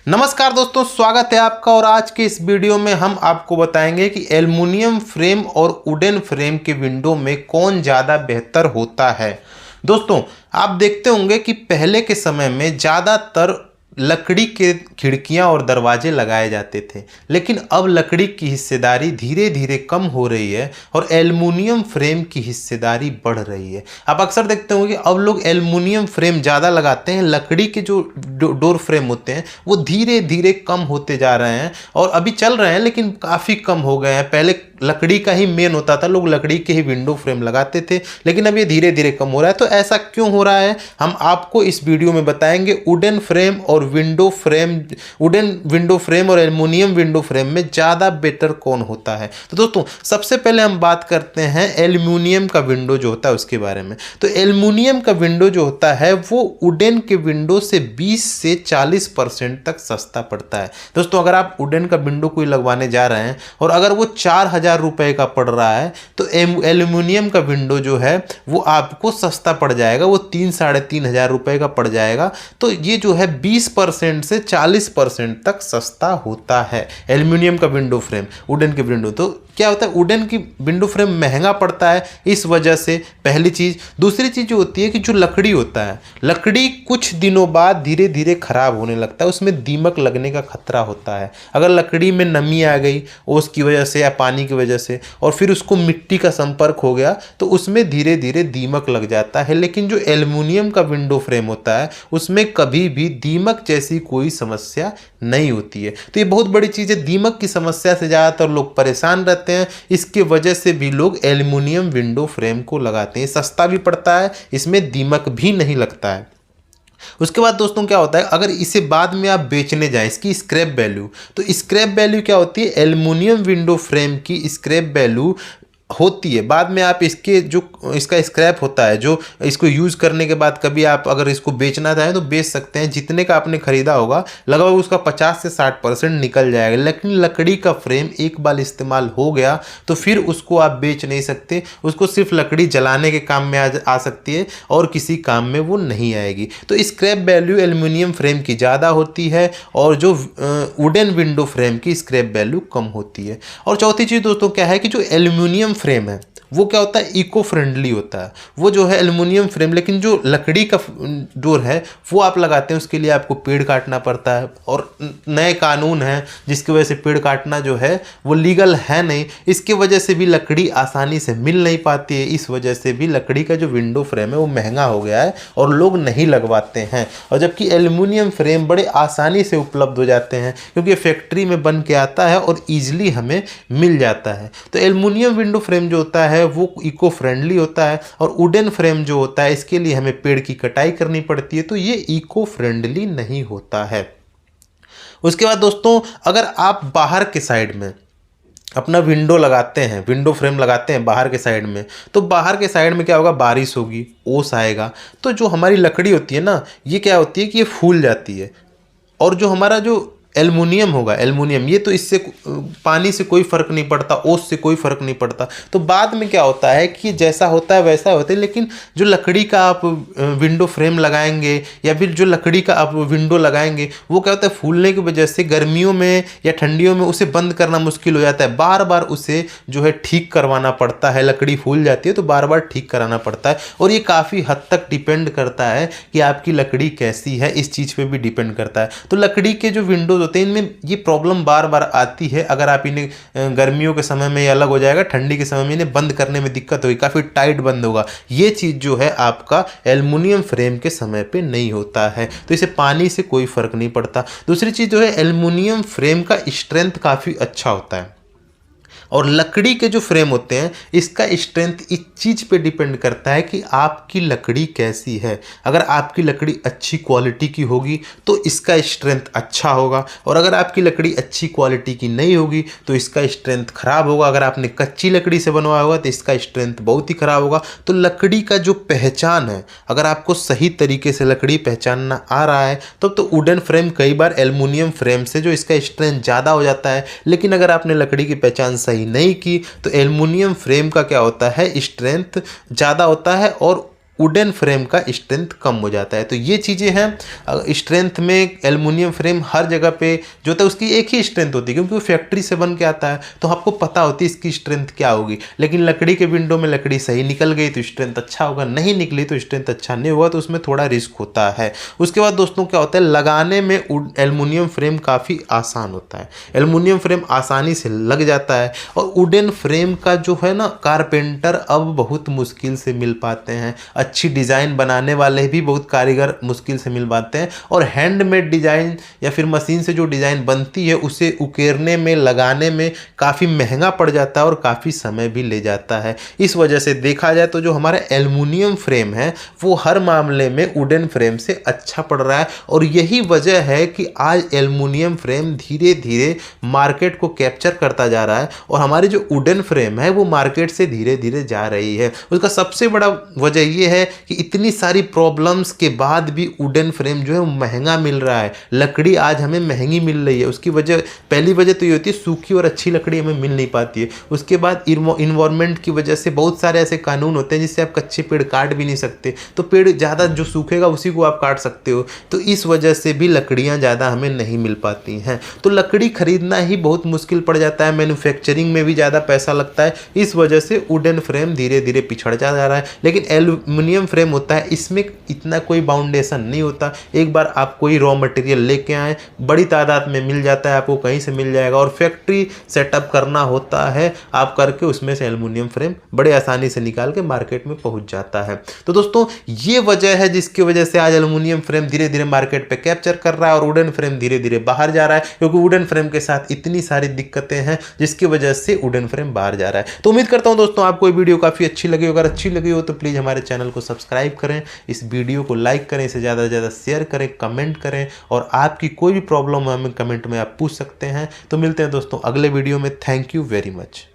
नमस्कार दोस्तों, स्वागत है आपका। और आज के इस वीडियो में हम आपको बताएंगे कि एल्युमिनियम फ्रेम और वुडन फ्रेम के विंडो में कौन ज़्यादा बेहतर होता है। दोस्तों, आप देखते होंगे कि पहले के समय में ज़्यादातर लकड़ी के खिड़कियां और दरवाजे लगाए जाते थे, लेकिन अब लकड़ी की हिस्सेदारी धीरे धीरे कम हो रही है और एल्युमिनियम फ्रेम की हिस्सेदारी बढ़ रही है। आप अक्सर देखते होंगे कि अब लोग एल्युमिनियम फ्रेम ज़्यादा लगाते हैं, लकड़ी के जो डोर फ्रेम होते हैं वो धीरे धीरे कम होते जा रहे हैं और अभी चल रहे हैं लेकिन काफ़ी कम हो गए हैं। पहले लकड़ी का ही मेन होता था, लोग लकड़ी के ही विंडो फ्रेम लगाते थे, लेकिन अब ये धीरे धीरे कम हो रहा है। तो ऐसा क्यों हो रहा है, हम आपको इस वीडियो में बताएंगे। वुडन फ्रेम और वुडन विंडो फ्रेम और एल्युमिनियम विंडो फ्रेम में ज़्यादा बेटर कौन होता है। तो दोस्तों, सबसे पहले हम बात करते हैं एल्युमिनियम का विंडो जो होता है उसके बारे में। तो एल्युमिनियम का विंडो जो होता है वो वुडन के विंडो से 20 से 40% तक सस्ता पड़ता है। दोस्तों, अगर आप वुडन का विंडो कोई लगवाने जा रहे हैं और अगर वो 4000 रुपए का पड़ रहा है तो एल्युमिनियम का विंडो जो है वो आपको सस्ता पड़ जाएगा, वो 3-3.5 रुपए का पड़ जाएगा। तो ये जो है 20% से 40% तक सस्ता होता है एल्युमिनियम का विंडो फ्रेम वुडन के विंडो। तो क्या होता है, वुडन की विंडो फ्रेम महंगा पड़ता है इस वजह से, पहली चीज़। दूसरी चीज़ जो होती है कि जो लकड़ी होता है, लकड़ी कुछ दिनों बाद धीरे धीरे खराब होने लगता है, उसमें दीमक लगने का खतरा होता है। अगर लकड़ी में नमी आ गई ओस की वजह से या पानी की वजह से और फिर उसको मिट्टी का संपर्क हो गया तो उसमें धीरे धीरे दीमक लग जाता है। लेकिन जो एल्युमिनियम का विंडो फ्रेम होता है उसमें कभी भी दीमक जैसी कोई समस्या नहीं होती है। तो ये बहुत बड़ी चीज़ है। दीमक की समस्या से ज़्यादातर लोग परेशान रहते हैं, इसके वजह से भी लोग एल्युमिनियम विंडो फ्रेम को लगाते हैं। सस्ता भी पड़ता है, इसमें दीमक भी नहीं लगता है। उसके बाद दोस्तों क्या होता है, अगर इसे बाद में आप बेचने जाएं, इसकी स्क्रैप वैल्यू, तो स्क्रैप वैल्यू क्या होती है, एल्युमिनियम विंडो फ्रेम की स्क्रैप वैल्यू होती है। बाद में आप इसके जो इसका स्क्रैप होता है, जो इसको यूज़ करने के बाद कभी आप अगर इसको बेचना चाहें तो बेच सकते हैं। जितने का आपने खरीदा होगा लगभग उसका 50 से 60% निकल जाएगा। लेकिन लकड़ी का फ्रेम एक बार इस्तेमाल हो गया तो फिर उसको आप बेच नहीं सकते, उसको सिर्फ लकड़ी जलाने के काम में आ सकती है और किसी काम में वो नहीं आएगी। तो स्क्रैप वैल्यू एल्युमिनियम फ्रेम की ज़्यादा होती है और जो वुडन विंडो फ्रेम की स्क्रैप वैल्यू कम होती है। और चौथी चीज़ दोस्तों क्या है कि जो एल्युमिनियम फ्रेम है वो क्या होता है, इको फ्रेंडली होता है। वो जो है एल्युमिनियम फ्रेम, लेकिन जो लकड़ी का डोर है वो आप लगाते हैं उसके लिए आपको पेड़ काटना पड़ता है और नए कानून हैं जिसकी वजह से पेड़ काटना जो है वो लीगल है नहीं। इसकी वजह से भी लकड़ी आसानी से मिल नहीं पाती है, इस वजह से भी लकड़ी का जो विंडो फ्रेम है वो महंगा हो गया है और लोग नहीं लगवाते हैं। और जबकि एल्युमिनियम फ्रेम बड़े आसानी से उपलब्ध हो जाते हैं क्योंकि फैक्ट्री में बन के आता है और ईजिली हमें मिल जाता है। तो एल्युमिनियम विंडो फ्रेम जो होता है वो इको फ्रेंडली होता है और वुडन फ्रेम जो होता है इसके लिए हमें पेड़ की कटाई करनी पड़ती है, तो ये इको फ्रेंडली नहीं होता है। उसके बाद दोस्तों, अगर आप बाहर के साइड में अपना विंडो लगाते हैं, विंडो फ्रेम लगाते हैं बाहर के साइड में, तो बाहर के साइड में क्या होगा, बारिश होगी, ओस आएगा, तो जो हमारी लकड़ी होती है ना, ये क्या होती है कि ये फूल जाती है। और जो हमारा जो एल्युमिनियम होगा, एल्युमिनियम ये तो इससे पानी से कोई फ़र्क नहीं पड़ता, ओस से कोई फ़र्क नहीं पड़ता। तो बाद में क्या होता है कि जैसा होता है वैसा होता है। लेकिन जो लकड़ी का आप विंडो फ्रेम लगाएंगे या फिर जो लकड़ी का आप विंडो लगाएंगे वो क्या होता है, फूलने की वजह से गर्मियों में या ठंडियों में उसे बंद करना मुश्किल हो जाता है। बार बार उसे जो है ठीक करवाना पड़ता है। लकड़ी फूल जाती है तो बार बार ठीक कराना पड़ता है और ये काफ़ी हद तक डिपेंड करता है कि आपकी लकड़ी कैसी है, इस चीज़ पर भी डिपेंड करता है। तो लकड़ी के जो विंडो होते हैं इनमें ये प्रॉब्लम बार बार आती है। अगर आप इन्हें गर्मियों के समय में ये अलग हो जाएगा, ठंडी के समय में इन्हें बंद करने में दिक्कत होगी, काफ़ी टाइट बंद होगा। ये चीज़ जो है आपका एल्युमिनियम फ्रेम के समय पे नहीं होता है, तो इसे पानी से कोई फ़र्क नहीं पड़ता। दूसरी चीज़ जो है, एल्युमिनियम फ्रेम का स्ट्रेंथ काफ़ी अच्छा होता है और लकड़ी के जो फ्रेम होते हैं इसका स्ट्रेंथ इस चीज़ पे डिपेंड करता है कि आपकी लकड़ी कैसी है। अगर आपकी लकड़ी अच्छी क्वालिटी की होगी तो इसका स्ट्रेंथ अच्छा होगा और अगर आपकी लकड़ी अच्छी क्वालिटी की नहीं होगी तो इसका स्ट्रेंथ खराब होगा। अगर आपने कच्ची लकड़ी से बनवाया होगा तो इसका स्ट्रेंथ बहुत ही खराब होगा। तो लकड़ी का जो पहचान है, अगर आपको सही तरीके से लकड़ी पहचानना आ रहा है तो वुडन फ्रेम कई बार एल्युमिनियम फ्रेम से जो इसका स्ट्रेंथ ज़्यादा हो जाता है। लेकिन अगर आपने लकड़ी की पहचान सही नहीं की तो एल्युमिनियम फ्रेम का क्या होता है, स्ट्रेंथ ज़्यादा होता है और वुडन फ्रेम का स्ट्रेंथ कम हो जाता है। तो ये चीज़ें हैं स्ट्रेंथ में। एल्युमिनियम फ्रेम हर जगह पे जो होता है उसकी एक ही स्ट्रेंथ होती है, क्योंकि वो फैक्ट्री से बन के आता है, तो आपको पता होती है इसकी स्ट्रेंथ क्या होगी। लेकिन लकड़ी के विंडो में लकड़ी सही निकल गई तो स्ट्रेंथ अच्छा होगा, नहीं निकली तो स्ट्रेंथ अच्छा नहीं होगा, तो उसमें थोड़ा रिस्क होता है। उसके बाद दोस्तों क्या होता है, लगाने में एल्युमिनियम फ्रेम काफ़ी आसान होता है। एल्युमिनियम फ्रेम आसानी से लग जाता है। और वुडन फ्रेम का जो है ना, कारपेंटर अब बहुत मुश्किल से मिल पाते हैं। अच्छी डिज़ाइन बनाने वाले भी बहुत कारीगर मुश्किल से मिल पाते हैं। और हैंडमेड डिज़ाइन या फिर मशीन से जो डिज़ाइन बनती है उसे उकेरने में, लगाने में काफ़ी महंगा पड़ जाता है और काफ़ी समय भी ले जाता है। इस वजह से देखा जाए तो जो हमारा एल्युमिनियम फ्रेम है वो हर मामले में वुडन फ्रेम से अच्छा पड़ रहा है। और यही वजह है कि आज एल्युमिनियम फ्रेम धीरे धीरे मार्केट को कैप्चर करता जा रहा है और हमारी जो वुडन फ्रेम है वो मार्केट से धीरे धीरे जा रही है। उसका सबसे बड़ा वजह ये है कि इतनी सारी प्रॉब्लम्स के बाद भी वुडन फ्रेम जो है वो महंगा मिल रहा है। लकड़ी आज हमें महंगी मिल रही है। उसकी वजह, पहली वजह तो ये होती है सूखी और अच्छी लकड़ी हमें मिल नहीं पाती है। उसके बाद इन्वायरमेंट की वजह से बहुत सारे ऐसे कानून होते हैं जिससे आप कच्चे पेड़ काट भी नहीं सकते, तो पेड़ ज़्यादा जो सूखेगा उसी को आप काट सकते हो। तो इस वजह से भी लकड़ियाँ ज़्यादा हमें नहीं मिल पाती हैं। तो लकड़ी खरीदना ही बहुत मुश्किल पड़ जाता है, मैन्युफैक्चरिंग में भी ज़्यादा पैसा लगता है। इस वजह से वुडन फ्रेम धीरे धीरे पिछड़ जा रहा है। लेकिन एल्युमिनियम फ्रेम होता है, इसमें इतना कोई बाउंडेशन नहीं होता। एक बार आप कोई रॉ मटेरियल लेके आए, बड़ी तादाद में मिल जाता है, आपको कहीं से मिल जाएगा। और फैक्ट्री सेटअप करना होता है, आप करके उसमें से एल्युमिनियम फ्रेम बड़े आसानी से निकाल के मार्केट में पहुंच जाता है। तो दोस्तों ये वजह है जिसकी वजह से आज एल्युमिनियम फ्रेम धीरे धीरे मार्केट पे कैप्चर कर रहा है और वुडन फ्रेम धीरे धीरे बाहर जा रहा है, क्योंकि वुडन फ्रेम के साथ इतनी सारी दिक्कतें हैं जिसकी वजह से वुडन फ्रेम बाहर जा रहा है। तो उम्मीद करता हूं दोस्तों आपको ये वीडियो काफी अच्छी लगी। अगर अच्छी लगी हो तो प्लीज हमारे चैनल को सब्सक्राइब करें, इस वीडियो को लाइक करें, इसे ज़्यादा से ज़्यादा शेयर करें, कमेंट करें, और आपकी कोई भी प्रॉब्लम है हमें कमेंट में आप पूछ सकते हैं। तो मिलते हैं दोस्तों अगले वीडियो में। Thank you very much.